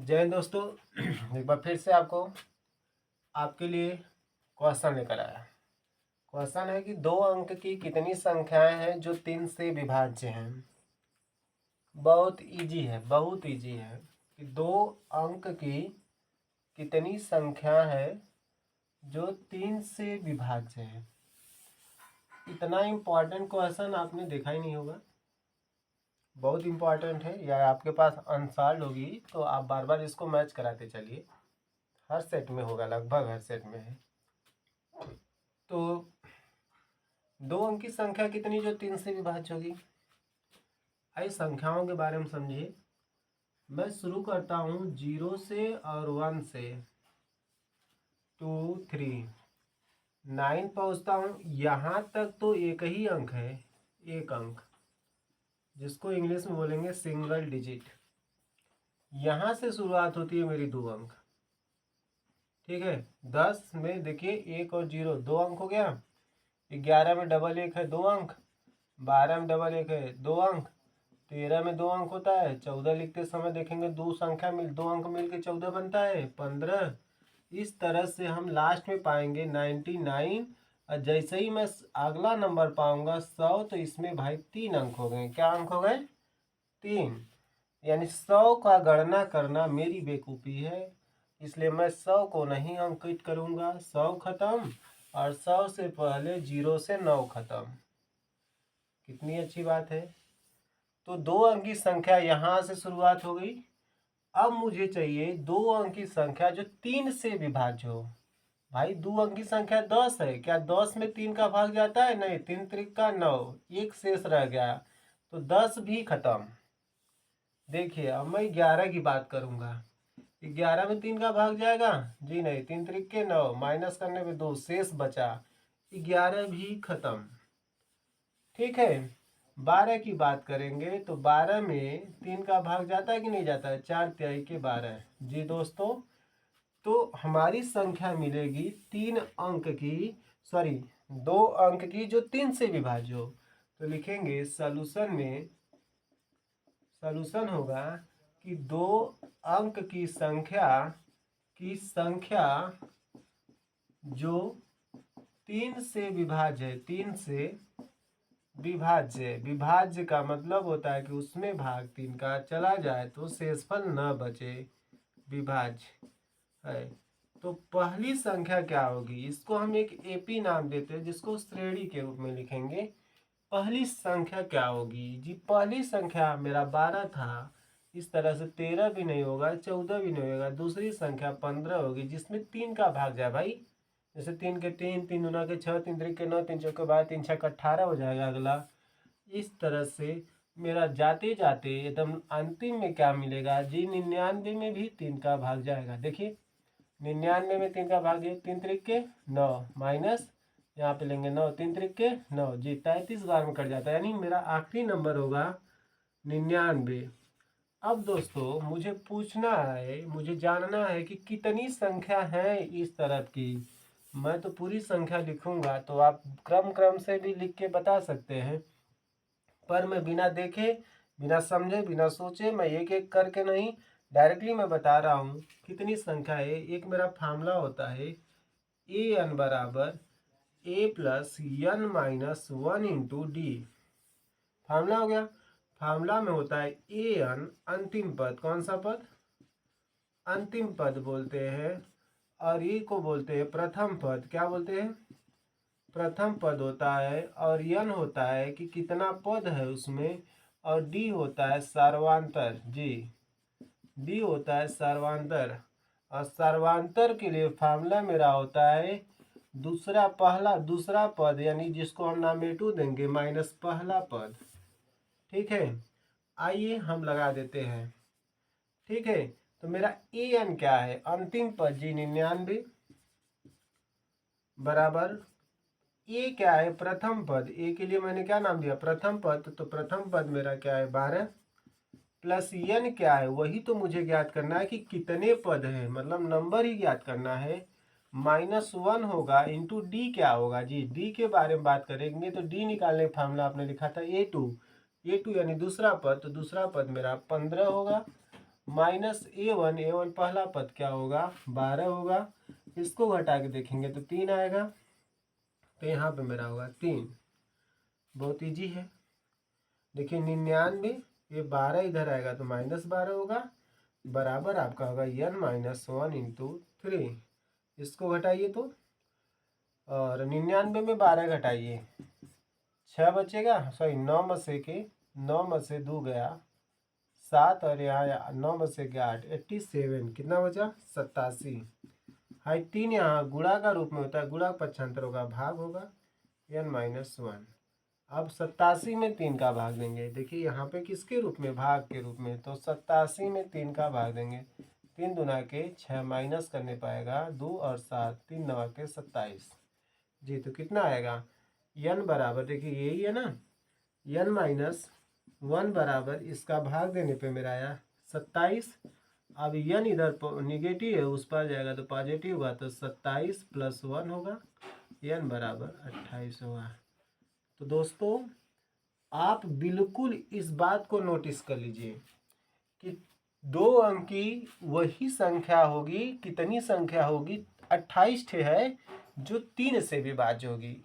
जय हिंद दोस्तों। एक बार फिर से आपके लिए क्वेश्चन लेकर आया। क्वेश्चन है कि 2 अंक की कितनी संख्याएं हैं जो 3 से विभाज्य हैं। बहुत इजी है, बहुत इजी है कि 2 अंक की कितनी संख्या है जो 3 से विभाज्य है। इतना इम्पोर्टेंट क्वेश्चन आपने देखा ही नहीं होगा, बहुत इम्पोर्टेंट है। या आपके पास अनसॉल्व होगी तो आप बार बार इसको मैच कराते चलिए। हर सेट में होगा, लगभग हर सेट में है। तो 2 अंक की संख्या कितनी जो 3 से विभाज्य होगी। आइए संख्याओं के बारे में समझिए। मैं शुरू करता हूँ 0 से और 1 से 2 3 9 पहुँचता हूँ। यहाँ तक तो एक ही अंक है, एक अंक, जिसको इंग्लिश में बोलेंगे सिंगल डिजिट। यहाँ से शुरुआत होती है मेरी 2 अंक। ठीक है, 10 में देखिए 1 और 0 2 अंक हो गया। 11 में डबल 1 है 2 अंक। 12 में डबल 1 है 2 अंक। 13 में 2 अंक होता है। 14 लिखते समय देखेंगे 2 अंक मिल के 14 बनता है 15। इस तरह से हम लास्ट में पाएंगे 99। और जैसे ही मैं अगला नंबर पाऊंगा 100, तो इसमें भाई 3 अंक हो गए। क्या अंक हो गए? 3। यानी 100 का गणना करना मेरी बेवकूफ़ी है, इसलिए मैं 100 को नहीं अंकित करूंगा। 100 खत्म, और 100 से पहले 0 से 9 खत्म। कितनी अच्छी बात है। तो 2 अंक की संख्या यहाँ से शुरुआत हो गई। अब मुझे चाहिए 2 अंक की संख्या जो 3 से विभाज्य हो। भाई 2 अंक की संख्या 10 है, क्या 10 में 3 का भाग जाता है? नहीं। 3 त्रिक का 9, एक शेष रह गया, तो 10 भी खत्म। देखिए अब मैं 11 की बात करूंगा। 11 में 3 का भाग जाएगा? जी नहीं। 3 त्रिक के 9, माइनस करने में 2 शेष बचा, 11 भी खत्म। ठीक है, 12 की बात करेंगे तो 12 में 3 का भाग जाता है कि नहीं जाता है? 4 तिहाई के 12। जी दोस्तों, तो हमारी संख्या मिलेगी 3 अंक की, सॉरी 2 अंक की जो 3 से विभाज्य हो। तो लिखेंगे सॉल्यूशन में, सॉल्यूशन होगा कि 2 अंक की संख्या जो 3 से विभाज्य है। 3 से विभाज्य, विभाज्य का मतलब होता है कि उसमें भाग 3 का चला जाए तो शेषफल न बचे, विभाज्य है। तो पहली संख्या क्या होगी? इसको हम एक एपी नाम देते हैं, जिसको श्रेणी के रूप में लिखेंगे। पहली संख्या क्या होगी जी? पहली संख्या मेरा 12 था, इस तरह से 13 भी नहीं होगा, 14 भी नहीं होगा। दूसरी संख्या 15 होगी, जिसमें 3 का भाग जाए भाई। जैसे 3 के 3, 3 दूना के 6, 3 त्रिक के 9, 3 चौके 12, 3 छक्का 18 हो जाएगा अगला। इस तरह से मेरा जाते जाते एकदम अंतिम में क्या मिलेगा जी? 99 में भी 3 का भाग जाएगा। देखिए 99 में 3 का भाग है, 3 त्रिक के 9, माइनस यहाँ पे लेंगे 9, 3 त्रिक के 9, जी 33 बार में कट जाता है। यानी मेरा आखिरी नंबर होगा 99। अब दोस्तों मुझे पूछना है, मुझे जानना है कि कितनी संख्या है इस तरफ की। मैं तो पूरी संख्या लिखूंगा, तो आप क्रम क्रम से भी लिख के बता सकते हैं, पर मैं बिना देखे, बिना समझे, बिना सोचे, मैं एक एक करके नहीं, डायरेक्टली मैं बता रहा हूँ कितनी संख्या है। एक मेरा फार्मूला होता है ए एन बराबर A plus N minus 1 into D. Formula हो गया। फार्मूला में होता है ए एन अंतिम पद। कौन सा पद? अंतिम पद बोलते हैं। और ए को बोलते हैं प्रथम पद। क्या बोलते हैं? प्रथम पद होता है। और यन होता है कि कितना पद है उसमें। और डी होता है सर्वांतर। जी, डी होता है सर्वांतर। और सर्वांतर के लिए फार्मूला मेरा होता है दूसरा पद, यानी जिसको हम नाम ए2 देंगे, माइनस पहला पद। ठीक है, आइए हम लगा देते हैं। ठीक है, तो मेरा ए एन क्या है? अंतिम पद जी 99 बराबर ए क्या है? प्रथम पद। ए के लिए मैंने क्या नाम दिया? प्रथम पद। तो प्रथम पद मेरा क्या है? 12 प्लस एन क्या है? वही तो मुझे ज्ञात करना है कि कितने पद हैं, मतलब नंबर ही ज्ञात करना है। -1 होगा इंटू डी क्या होगा जी? डी के बारे में बात करेंगे तो डी निकालने का फार्मूला आपने लिखा था ए टू। ए टू यानी दूसरा पद, तो दूसरा पद मेरा 15 होगा। -a1 पहला पद क्या होगा 12 होगा। इसको घटा के देखेंगे तो 3 आएगा, तो यहाँ पे मेरा होगा 3। बहुत इजी है। देखिए 99, ये 12 इधर आएगा तो -12 होगा, बराबर आपका होगा n-1 × 3। इसको घटाइए तो, और 99 में 12 घटाइए 6 बचेगा, सॉरी 9 में से 2 गया 7, और यहाँ 9 में से 8 87, कितना बचा 87। हाई 3 यहाँ गुणा का रूप में होता है, गुणा पक्षांतर होगा, भाग होगा n-1। अब 87 में 3 का भाग देंगे। देखिए यहाँ पे किसके रूप में, भाग के रूप में, तो 87 में 3 का भाग देंगे। 3 दूना के 6 माइनस करने पाएगा 2 और 7, 3 9 के 27 जी। तो कितना आएगा n बराबर, देखिए यही है ना, n-1 बराबर इसका भाग देने पे मेरा आया 27। अब n इधर निगेटिव है, उस पर जाएगा तो पॉजिटिव होगा, तो 27 + 1 होगा, n बराबर 28 होगा। तो दोस्तों आप बिल्कुल इस बात को नोटिस कर लीजिए कि 2 अंक की वही संख्या होगी, कितनी संख्या होगी 28 ठे है जो 3 से विभाज्य होगी।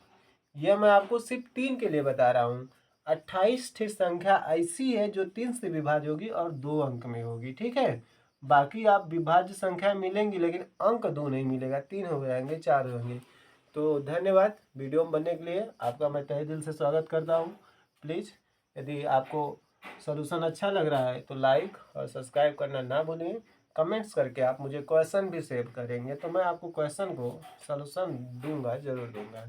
यह मैं आपको सिर्फ 3 के लिए बता रहा हूँ। 28 ठे संख्या ऐसी है जो 3 से विभाज्य होगी और 2 अंक में होगी, ठीक है। बाकी आप विभाज्य संख्या मिलेंगी, लेकिन अंक 2 नहीं मिलेगा, 3 हो जाएंगे, 4 होंगे। तो धन्यवाद वीडियो में बनने के लिए, आपका मैं तहे दिल से स्वागत करता हूँ। प्लीज़ यदि आपको सॉल्यूशन अच्छा लग रहा है तो लाइक और सब्सक्राइब करना ना भूलिए। कमेंट्स करके आप मुझे क्वेश्चन भी शेयर करेंगे तो मैं आपको क्वेश्चन को सॉल्यूशन दूंगा, ज़रूर दूंगा।